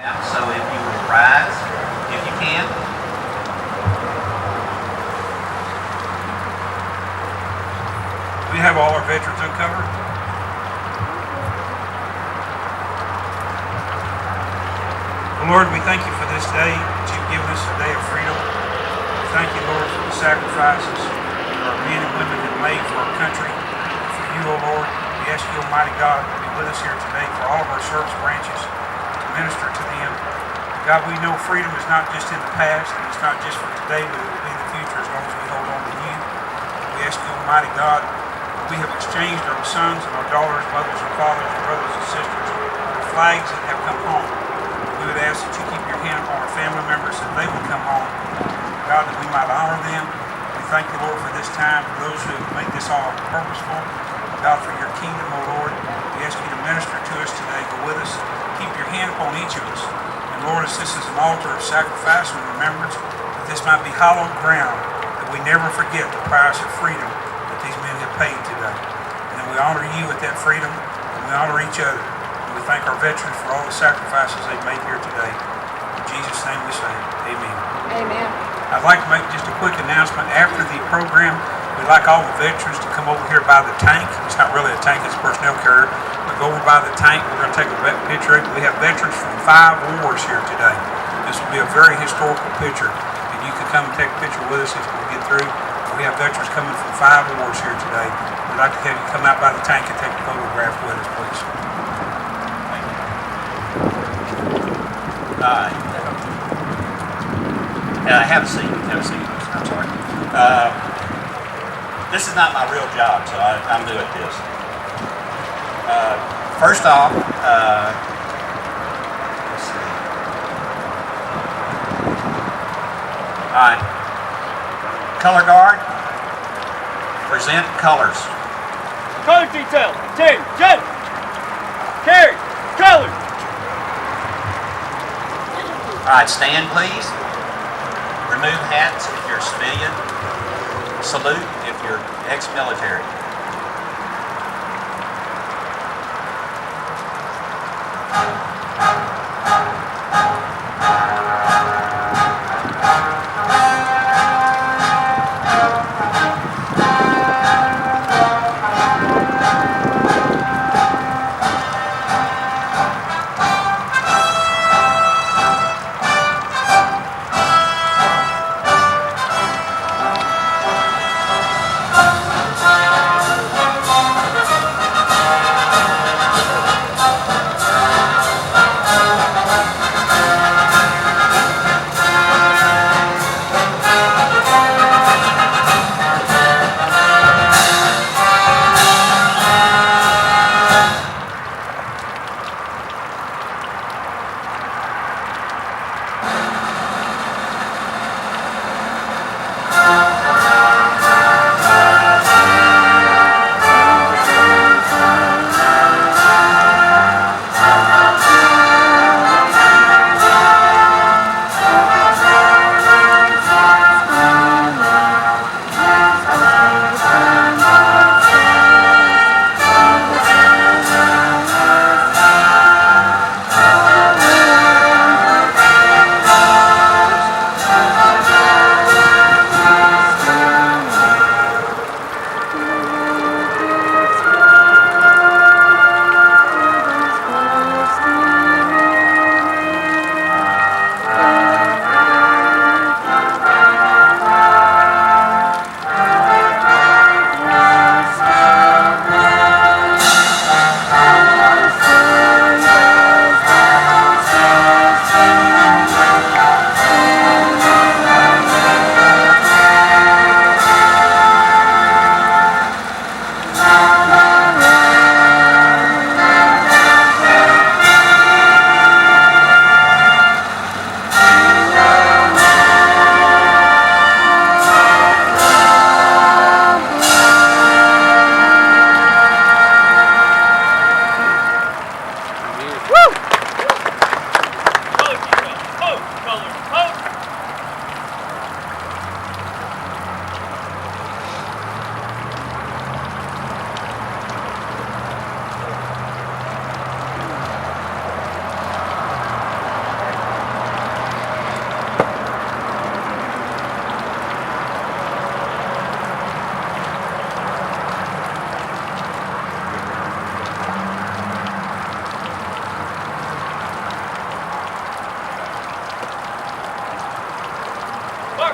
So if you would rise, if you can. We have all our veterans uncovered. Lord, we thank you for this day that you've given us, a day of freedom. We thank you, Lord, for the sacrifices that our men and women have made for our country. For you, O Lord, we ask you, Almighty God, to be with us here today for all of our service branches, to minister to them. God, we know freedom is not just in the past, and it's not just for today, but it will be in the future as long as we hold on to you. We ask you, Almighty God, that we have exchanged our sons and our daughters, mothers and fathers, and brothers and sisters, the flags that have come home. We would ask that you keep your hand upon our family members, that they would come home. God, that we might honor them. We thank you, Lord, for this time, for those who have made this all purposeful. God, for your kingdom, O Lord, we ask you to minister to us today. Go with us. Keep your hand upon each of us. And Lord, as this is an altar of sacrifice and remembrance, that this might be hallowed ground, that we never forget the price of freedom that these men have paid today. And that we honor you with that freedom, and we honor each other. We thank our veterans for all the sacrifices they've made here today. In Jesus' name we say, amen. Amen. I'd like to make just a quick announcement. After the program, we'd like all the veterans to come over here by the tank. It's not really a tank, it's a personnel carrier. But go over by the tank. We're going to take a picture. We have veterans from 5 wars here today. This will be a very historical picture. And you can come and take a picture with us as we get through. We have veterans coming from 5 wars here today. We'd like to have you come out by the tank and take a photograph with us, please. Have a seat. Have a seat. I'm sorry. This is not my real job, so I'm new at this. First off, let's see. All right. Color guard. Present colors. Color detail. Team. Jen. Carry. Color. All right, stand please. Remove hats if you're a civilian. Salute if you're ex-military.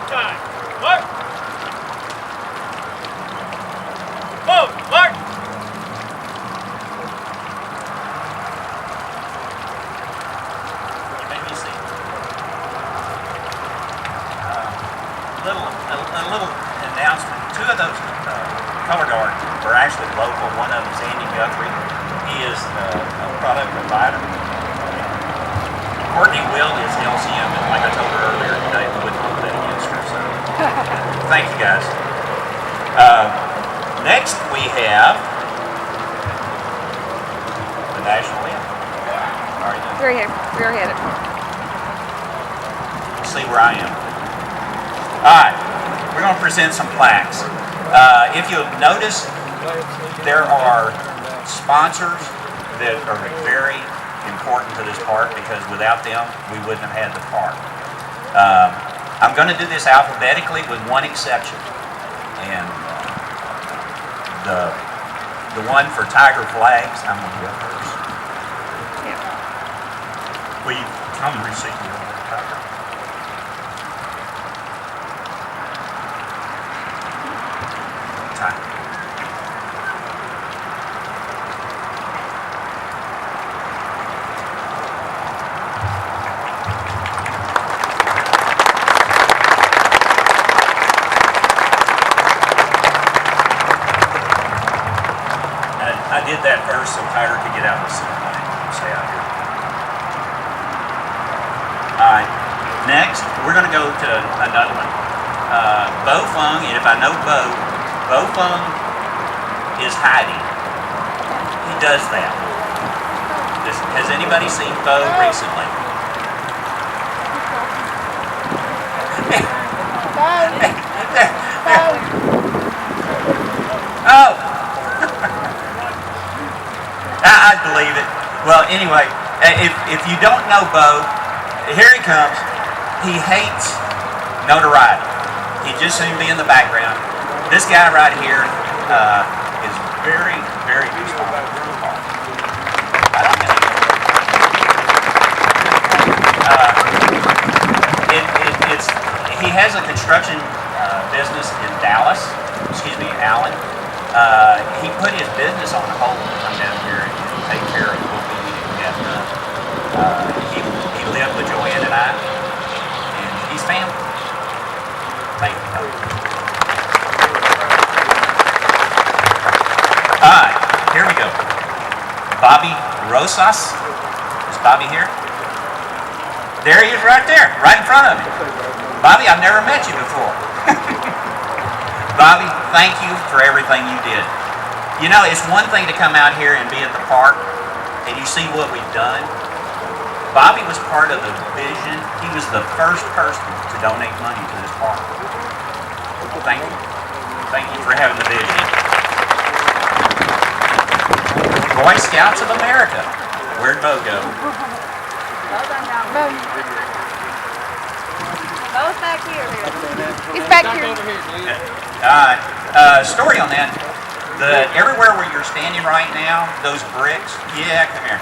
time. Mark. Move. Mark. You may be seated. A little announcement. Two of those color guards are actually local. One of them is Andy Guthrie. He is a product provider. Courtney Will is LCM, and like I told her earlier today, we wouldn't hold that against her. So, thank you guys. Next, we have the national anthem. How are you doing? We're here. We're headed. See where I am. All right, we're going to present some plaques. If you'll notice, there are sponsors that are very important to this park because without them, we wouldn't have had the park. I'm going to do this alphabetically with one exception, and the one for Tiger flags, I'm going to go first. Yeah. Will you come and receive me over there, Tiger? Tiger. I did that first so Tiger could get out of the ceremony and stay out here. Alright, next we're going to go to another one. Bo Fung, and if I know Bo Fung is hiding. He does that. Has anybody seen Bo recently? Oh! I believe it. Well, anyway, if you don't know Bo, here he comes. He hates notoriety. He'd just soon be in the background. This guy right here is very, very responsible for the park. I don't know. He has a construction business in Dallas. Allen. He put his business on hold to come down here and take care of what we needed to get done. He lived with Joanne and I, and he's family. Thank you. All right, here we go. Bobby Rosas. Is Bobby here? There he is right there, right in front of me. Bobby, I've never met you before. Bobby, thank you for everything you did. You know, it's one thing to come out here and be at the park and you see what we've done. Bobby was part of the vision. He was the first person to donate money to this park. Thank you. Thank you for having the vision. Boy Scouts of America. Where'd Bo go? Bo's back here. He's back here. Story on that. Everywhere where you're standing right now, those bricks, yeah, come here.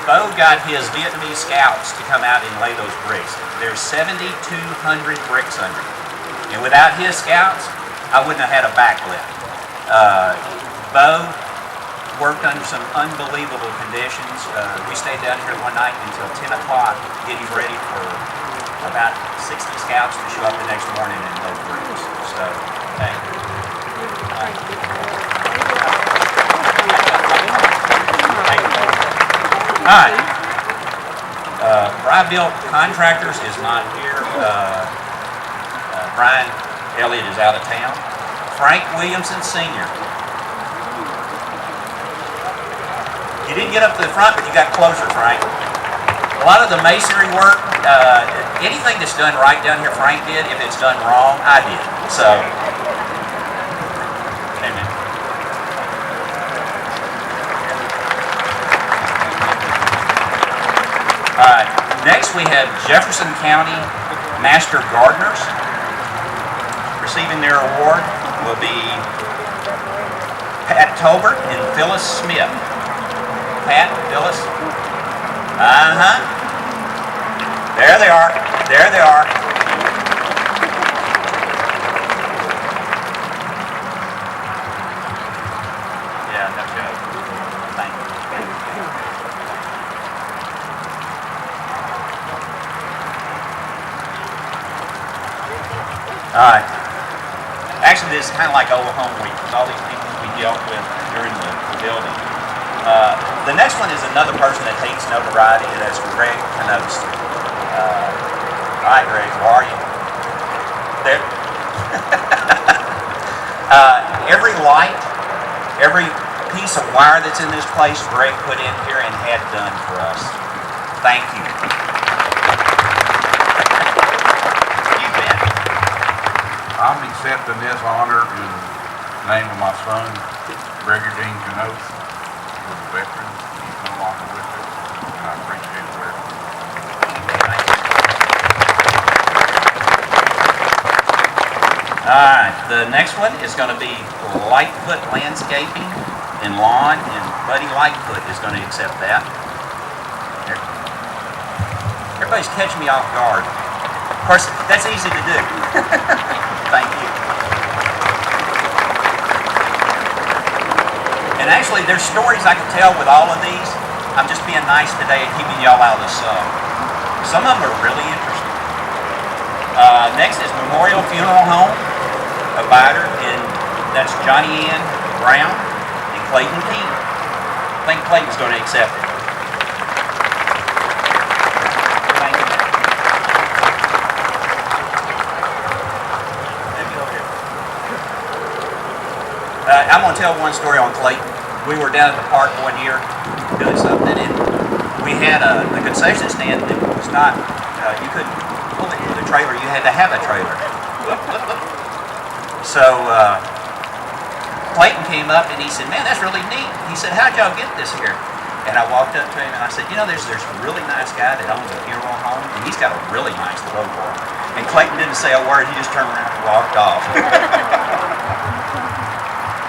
Bo got his Vietnamese scouts to come out and lay those bricks. There's 7,200 bricks under it. And without his scouts, I wouldn't have had a backlift. Bo worked under some unbelievable conditions. We stayed down here one night until 10 o'clock getting ready for about 60 scouts to show up the next morning and load bricks. So, thank you. All right. Bryville Contractors is not here. Brian Elliott is out of town. Frank Williamson Sr. You didn't get up to the front, but you got closer, Frank. A lot of the masonry work, anything that's done right down here, Frank did. If it's done wrong, I did. So, amen. All right. Next, we have Jefferson County Master Gardeners. Receiving their award will be Pat Tolbert and Phyllis Smith. Pat, Phyllis. There they are. There they are. All right. Actually, this is kind of like Old Home Week with all these people we dealt with during the building. The next one is another person that hates notoriety, and that's Greg Canos. All right, Greg, how are you? There. Every light, every piece of wire that's in this place, Greg put in here and had done for us. Thank you. You bet. I'm accepting this honor in the name of my son, Gregory Dean Canos, who's a veteran. He's no longer with us, and I appreciate it very much. All right, the next one is going to be Lightfoot Landscaping and Lawn, and Buddy Lightfoot is going to accept that. Everybody's catching me off guard. Of course, that's easy to do. Thank you. And actually, there's stories I can tell with all of these. I'm just being nice today and keeping y'all out of the sun. Some of them are really interesting. Next is Memorial Funeral Home, a Vidor, and that's Johnny Ann Brown and Clayton King. I think Clayton's going to accept it. Thank you. I'm going to tell one story on Clayton. We were down at the park one year doing something, and we had the concession stand that was not, you couldn't pull it with a trailer, you had to have a trailer. So Clayton came up and he said, "Man, that's really neat." He said, "How'd y'all get this here?" And I walked up to him and I said, "You know, there's a really nice guy that owns a funeral home, and he's got a really nice logo." And Clayton didn't say a word, he just turned around and walked off.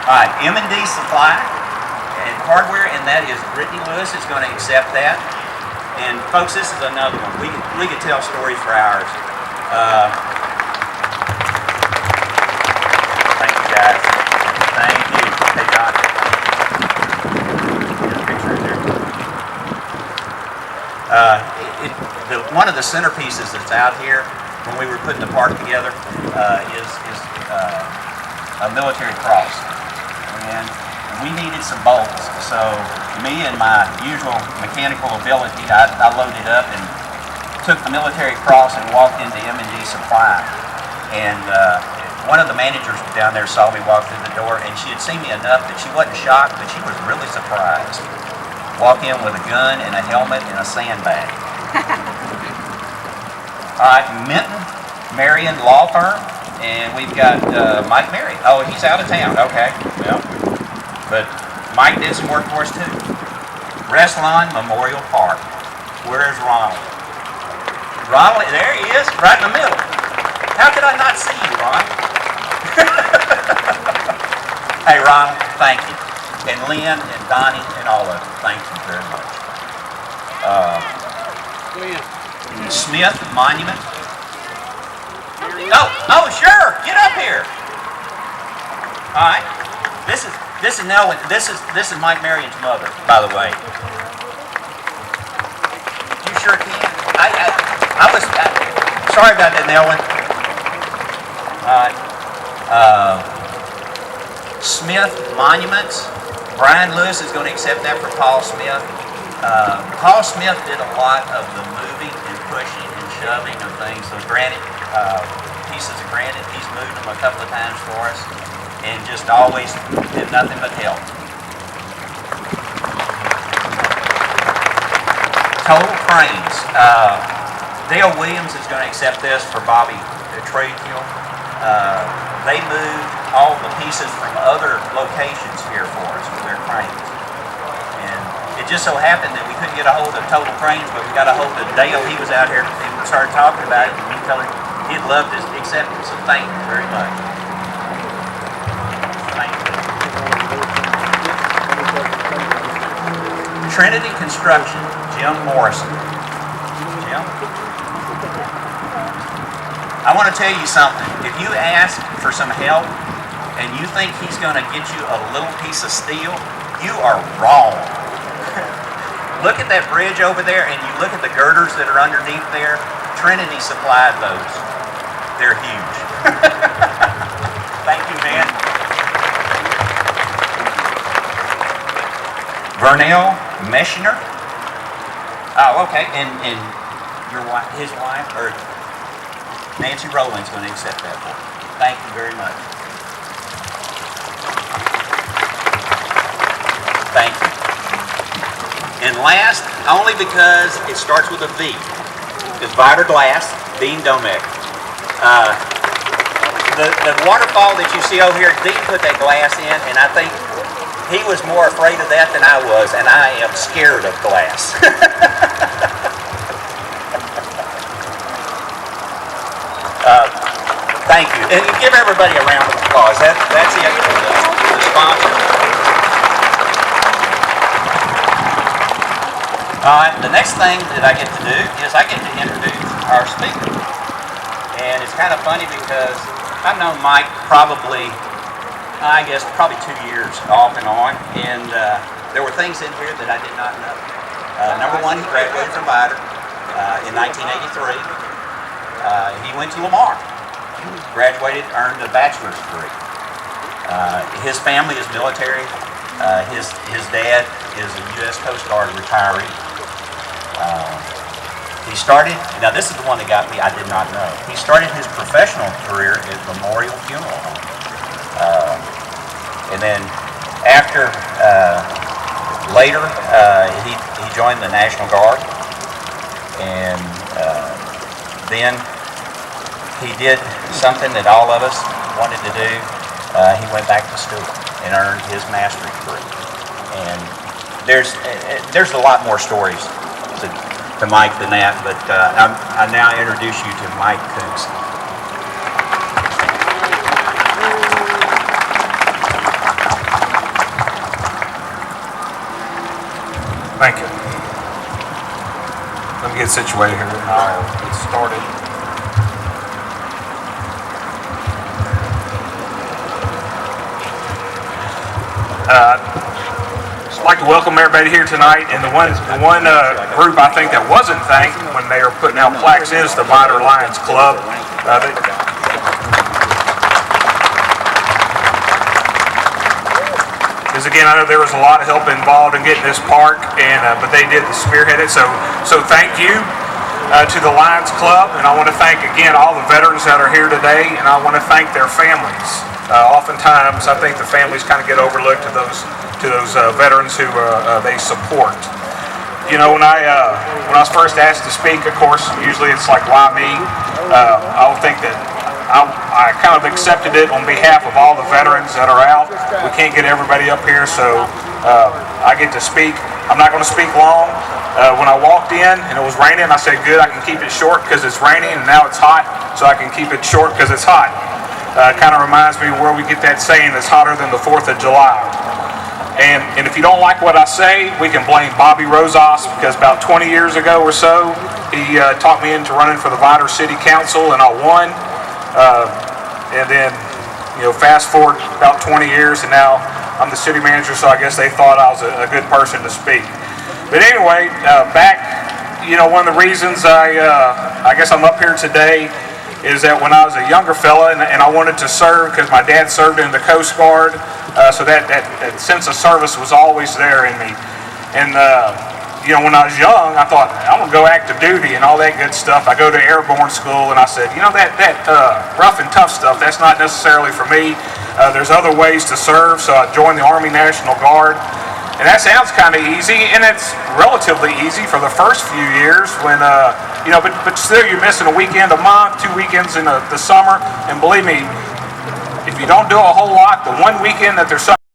All right, M&D Supply and Hardware, and that is Brittany Lewis is going to accept that. And folks, this is another one. We could tell stories for hours. Thank you, guys. Thank you. Hey, John. Here's a picture in there. One of the centerpieces that's out here when we were putting the park together is a military cross. And we needed some bolts. So me and my usual mechanical ability, I loaded up and took the military cross and walked into M&D Supply. And one of the managers down there saw me walk through the door, and she had seen me enough that she wasn't shocked, but she was really surprised. Walk in with a gun and a helmet and a sandbag. All right, Minton Marion Law Firm, and we've got Mike Marion. Oh, he's out of town. Okay, well, but Mike did some work for us too. Ressalon Memorial Park. Where is Ronald? Ronald, there he is, right in the middle. How could I not see you, Ron? Hey, Ronald, thank you. And Lynn and Donnie and all of you, thank you very much. Smith Monument. Oh, sure, get up here. All right, this is Mike Marion's mother, by the way. You sure can. I was sorry about that, Nelwyn. Smith Monuments. Brian Lewis is going to accept that for Paul Smith. Paul Smith did a lot of the moving and pushing and shoving of things. Those granite pieces of granite, he's moved them a couple of times for us, and just always did nothing but help. Total Cranes. Dale Williams is going to accept this for Bobby Tradehill. They moved all the pieces from other locations here for us with their cranes. And it just so happened that we couldn't get a hold of Total Cranes, but we got a hold of Dale. He was out here and we started talking about it, and he told him he'd love to accept it, so thank you very much. Thank you. Trinity Construction, Jim Morrison. Jim? I want to tell you something. If you ask for some help and you think he's going to get you a little piece of steel, you are wrong. Look at that bridge over there and you look at the girders that are underneath there. Trinity supplied those. they're huge. Thank you, man. Vernell Meschner. Oh, okay. And your wife, his wife, or Nancy Rowland's going to accept that for you. Thank you very much. Thank you. And last, only because it starts with a V, is Vidor Glass, Dean Domek. The waterfall that you see over here, Dean put that glass in, and I think he was more afraid of that than I was, and I am scared of glass. Thank you. And give everybody a round of applause. That's it for the sponsor. The next thing that I get to do is I get to introduce our speaker. And it's kind of funny because I've known Mike probably 2 years off and on. And there were things in here that I did not know. Number one, he graduated from Vidor in 1983. He went to Lamar. Graduated, earned a bachelor's degree. His family is military. His dad is a U.S. Coast Guard retiree. He started, now this is the one that got me, I did not know. He started his professional career at Memorial Funeral Home. And then after, later, he joined the National Guard. And then he did something that all of us wanted to do. He went back to school and earned his master's degree. And there's a lot more stories to Mike than that, but I now introduce you to Mike Koontz. Thank you. Let me get situated here and I'll get started. I'd like to welcome everybody here tonight, and the one group I think that wasn't thanked when they are putting out plaques is the Vidor Lions Club. Because again, I know there was a lot of help involved in getting this park, and but they did spearhead it. So thank you to the Lions Club, and I want to thank again all the veterans that are here today, and I want to thank their families. Oftentimes, I think the families kind of get overlooked to those veterans who they support. You know, when I was first asked to speak, of course, usually it's like, why me? I would think that I kind of accepted it on behalf of all the veterans that are out. We can't get everybody up here, so I get to speak. I'm not going to speak long. When I walked in and it was raining, I said, good, I can keep it short because it's raining, and now it's hot, so I can keep it short because it's hot. Kind of reminds me of where we get that saying, it's hotter than the 4th of July. And if you don't like what I say, we can blame Bobby Rosas, because about 20 years ago or so, he talked me into running for the Vidor City Council, and I won. And then, you know, fast forward about 20 years, and now I'm the city manager, so I guess they thought I was a good person to speak. But anyway, back, you know, one of the reasons I guess I'm up here today is that when I was a younger fella and I wanted to serve, because my dad served in the Coast Guard, so that sense of service was always there in me. And you know, when I was young, I thought, I'm going to go active duty and all that good stuff. I go to airborne school, and I said, you know, that rough and tough stuff, that's not necessarily for me. There's other ways to serve, so I joined the Army National Guard. And that sounds kind of easy, and it's relatively easy for the first few years when, you know, but still you're missing a weekend a month, 2 weekends in the summer, and believe me, if you don't do a whole lot, the one weekend that there's something